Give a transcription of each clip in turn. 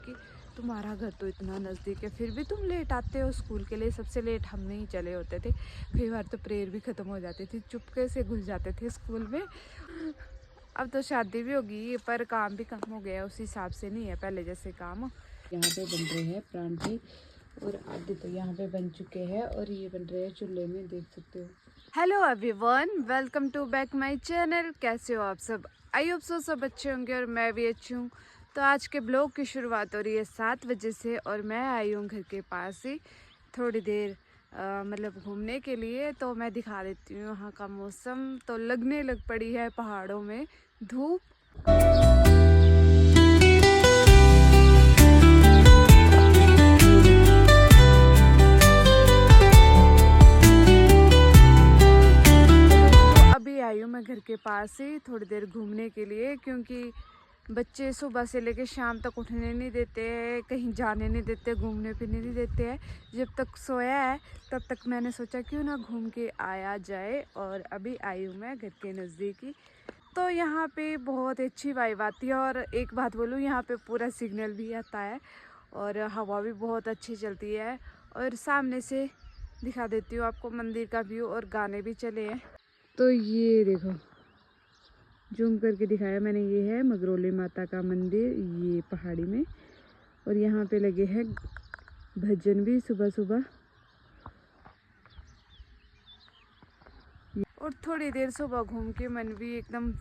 कि तुम्हारा घर तो इतना नज़दीक है फिर भी तुम लेट आते हो स्कूल के लिए। सबसे लेट हम नहीं चले होते थे, कई बार तो प्रेयर भी ख़त्म हो जाती थी, चुपके से घुस जाते थे स्कूल में। अब तो शादी भी होगी पर काम भी कम हो गया, उस हिसाब से नहीं है पहले जैसे काम। यहाँ पे बन रहे हैं परांठे और आधे तो यहाँ पे बन चुके हैं और ये बन रहे हैं चूल्हे में, देख सकते हो। Hello everyone, welcome to back my channel. कैसे हो आप सब? आई होप सो सब अच्छे होंगे और मैं भी अच्छी हूँ। तो आज के ब्लॉग की शुरुआत हो रही है 7 बजे से और मैं आई हूँ घर के पास ही थोड़ी देर मतलब घूमने के लिए। तो मैं दिखा देती हूँ यहाँ का मौसम। तो लगने लग पड़ी है पहाड़ों में धूप। अभी आई हूँ मैं घर के पास ही थोड़ी देर घूमने के लिए, क्योंकि बच्चे सुबह से लेकर शाम तक उठने नहीं देते हैं, कहीं जाने नहीं देते, घूमने फिरने नहीं देते हैं। जब तक सोया है तब तक मैंने सोचा क्यों ना घूम के आया जाए। और अभी आई हूँ मैं घर के नज़दीक ही। तो यहाँ पे बहुत अच्छी वाइब आती है और एक बात बोलूँ, यहाँ पे पूरा सिग्नल भी आता है और हवा भी बहुत अच्छी चलती है। और सामने से दिखा देती हूँ आपको मंदिर का व्यू, और गाने भी चले हैं। तो ये देखो, जूम करके दिखाया मैंने, ये है मगरोली माता का मंदिर ये पहाड़ी में। और यहाँ पे लगे हैं भजन भी सुबह सुबह। और थोड़ी देर सुबह घूम के मन भी एकदम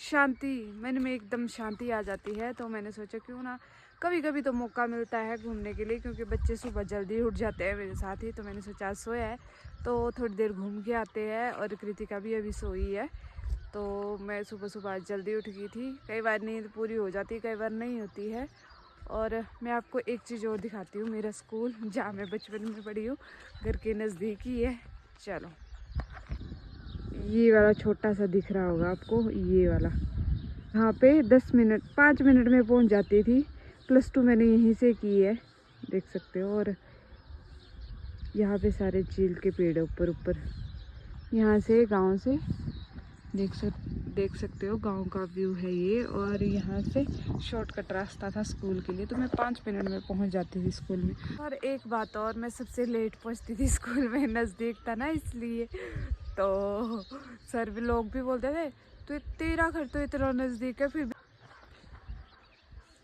शांति, मन में एकदम शांति आ जाती है। तो मैंने सोचा क्यों ना, कभी कभी तो मौका मिलता है घूमने के लिए, क्योंकि बच्चे सुबह जल्दी उठ जाते हैं मेरे साथ ही। तो मैंने सोचा आज सोया है तो थोड़ी देर घूम के आते हैं। और कृतिका भी अभी सोई है, तो मैं सुबह सुबह जल्दी उठ गई थी। कई बार नींद पूरी हो जाती, कई बार नहीं होती है। और मैं आपको एक चीज़ और दिखाती हूँ, मेरा स्कूल जहाँ मैं बचपन में पढ़ी हूँ, घर के नज़दीक ही है। चलो, ये वाला छोटा सा दिख रहा होगा आपको, ये वाला, यहाँ पे 5 मिनट में पहुँच जाती थी। +2 मैंने यहीं से की है, देख सकते हो। और यहाँ पे सारे चील के पेड़ ऊपर ऊपर, यहाँ से गांव से देख सकते हो, गांव का व्यू है ये। और यहाँ से शॉर्टकट रास्ता था स्कूल के लिए, तो मैं 5 मिनट में पहुँच जाती थी स्कूल में। और एक बात और, मैं सबसे लेट पहुँचती थी स्कूल में, नज़दीक था ना इसलिए। तो सर भी, लोग भी बोलते थे तो तेरा घर तो इतना नज़दीक है फिर भी।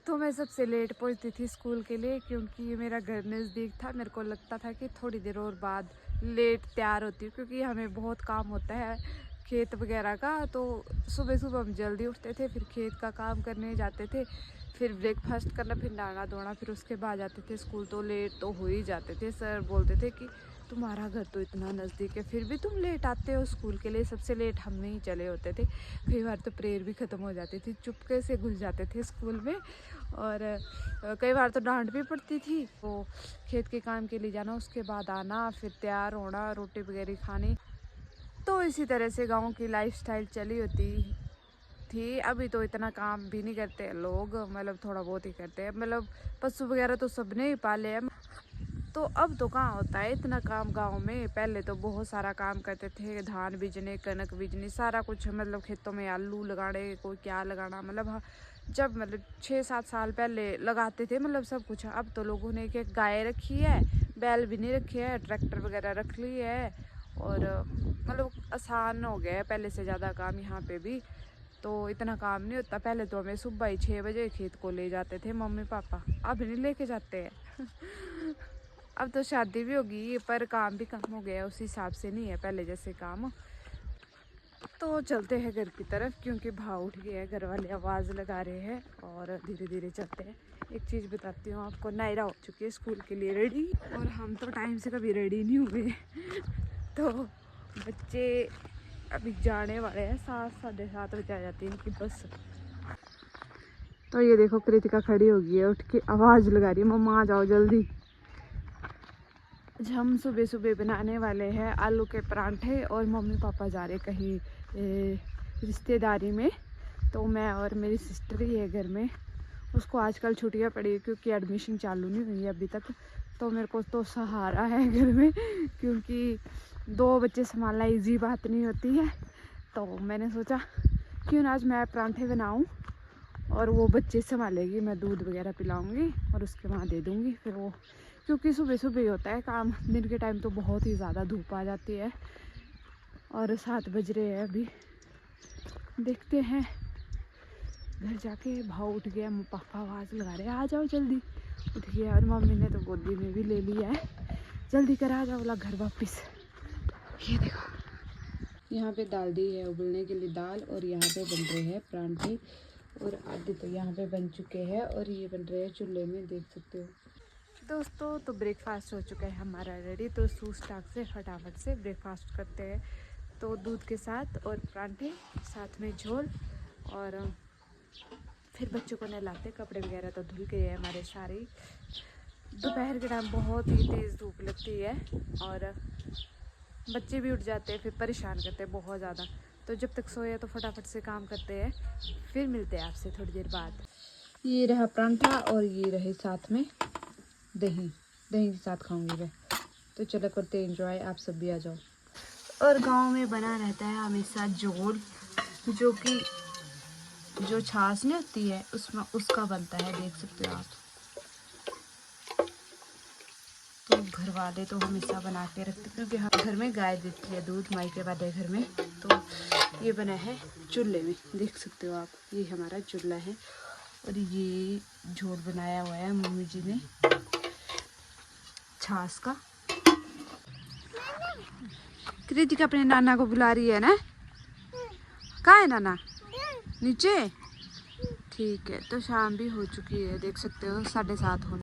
तो मैं सबसे लेट पहुंचती थी स्कूल के लिए, क्योंकि मेरा घर नज़दीक था। मेरे को लगता था कि थोड़ी देर और बाद लेट तैयार होती हूँ, क्योंकि हमें बहुत काम होता है खेत वगैरह का। तो सुबह सुबह हम जल्दी उठते थे, फिर खेत का काम करने जाते थे, फिर ब्रेकफास्ट करना, फिर नहाना धोना, फिर उसके बाद जाते थे स्कूल। तो लेट तो हो ही जाते थे। सर बोलते थे कि तुम्हारा घर तो इतना नज़दीक है फिर भी तुम लेट आते हो स्कूल के लिए। सबसे लेट हम नहीं चले होते थे, कई बार तो प्रेयर भी ख़त्म हो जाती थी, चुपके से घुस जाते थे स्कूल में। और कई बार तो डांट भी पड़ती थी। तो खेत के काम के लिए जाना, उसके बाद आना, फिर तैयार होना, रोटी वगैरह खानी। तो इसी तरह से गांव की लाइफस्टाइल चली होती थी। अभी तो इतना काम भी नहीं करते लोग, मतलब थोड़ा बहुत ही करते हैं। मतलब पशु वगैरह तो सबने ही पाले हैं, तो अब तो कहाँ होता है इतना काम गांव में। पहले तो बहुत सारा काम करते थे, धान बीजने, कनक बीजनी, सारा कुछ। मतलब खेतों में आलू लगाने, कोई क्या लगाना, मतलब हाँ, जब मतलब 6-7 साल पहले लगाते थे, मतलब सब कुछ। अब तो लोगों ने एक गाय रखी है, बैल भी नहीं रखे है, ट्रैक्टर वगैरह रख ली है। और मतलब आसान हो गया है पहले से ज़्यादा काम यहाँ पे भी। तो इतना काम नहीं होता। पहले तो हमें सुबह ही 6 बजे खेत को ले जाते थे मम्मी पापा, अब नहीं लेके जाते हैं। अब तो शादी भी होगी पर काम भी कम हो गया, उस हिसाब से नहीं है पहले जैसे काम। तो चलते हैं घर की तरफ, क्योंकि भाव उठ गया है, घर वाले आवाज़ लगा रहे हैं। और धीरे धीरे चलते हैं। एक चीज़ बताती हूँ आपको, नायरा हो चुकी है स्कूल के लिए रेडी, और हम तो टाइम से कभी रेडी नहीं हुए। तो बच्चे अभी जाने वाले हैं, 7-7:30 बजे आ जाती है इनकी बस। तो ये देखो, कृतिका खड़ी हो गई है, उठ के आवाज़ लगा रही है, मम्मा आ जाओ जल्दी। आज हम सुबह सुबह बनाने वाले हैं आलू के परांठे, और मम्मी पापा जा रहे कहीं रिश्तेदारी में। तो मैं और मेरी सिस्टर ही है घर में। उसको आजकल छुट्टियां पड़ी है, क्योंकि एडमिशन चालू नहीं हुई है अभी तक। तो मेरे को तो सहारा है घर में, क्योंकि 2 बच्चे संभालना इजी बात नहीं होती है। तो मैंने सोचा क्यों ना आज मैं परांठे बनाऊं और वो बच्चे संभालेगी, मैं दूध वगैरह पिलाऊंगी और उसके वहाँ दे दूँगी फिर वो, क्योंकि सुबह सुबह ही होता है काम, दिन के टाइम तो बहुत ही ज़्यादा धूप आ जाती है। और 7 बज रहे हैं अभी, देखते हैं। घर जाके भाव उठ गया, पापा आवाज़ लगा रहे आ जाओ जल्दी, उठ गया। और मम्मी ने तो गोदी में भी ले लिया है, जल्दी कर आ जाओ बोला घर वापस। ये देखो यहाँ पे डाल दी है उबलने के लिए दाल, और यहाँ पे बन रहे हैं परांठे, और आधे तो यहाँ पे बन चुके हैं और ये बन रहे हैं चूल्हे में, देख सकते हो दोस्तों। तो ब्रेकफास्ट हो चुका है हमारा रेडी, तो स्टार्ट से फटाफट से ब्रेकफास्ट करते हैं। तो दूध के साथ और परांठे, साथ में झोल, और फिर बच्चों को नहलाते। कपड़े वगैरह तो धुल गए हैं हमारे सारे। दोपहर के टाइम बहुत ही तेज़ धूप लगती है और बच्चे भी उठ जाते हैं, फिर परेशान करते हैं बहुत ज़्यादा। तो जब तक सोए तो फटाफट से काम करते हैं, फिर मिलते हैं आपसे थोड़ी देर बाद। ये रहा परांठा और ये रहे साथ में दही, दही के साथ खाऊंगी मैं। तो चलो करते एंजॉय, आप सब भी आ जाओ। और गांव में बना रहता है हमेशा जोड़, जो कि जो छाछ नहीं होती है उसमें उसका बनता है, देख सकते हो आप। तो घर वाले तो हमेशा बना के रखते, क्योंकि हम घर में गाय देती है दूध, माई के बाद है घर में। तो ये बना है चूल्हे में, देख सकते हो आप। ये हमारा चूल्हा है और ये झोल बनाया हुआ है मम्मी जी ने छाछ का। कृतिका अपने नाना को बुला रही है ना, कहाँ है नाना? नीचे। ठीक है, तो शाम भी हो चुकी है, देख सकते हो 7:30 होने।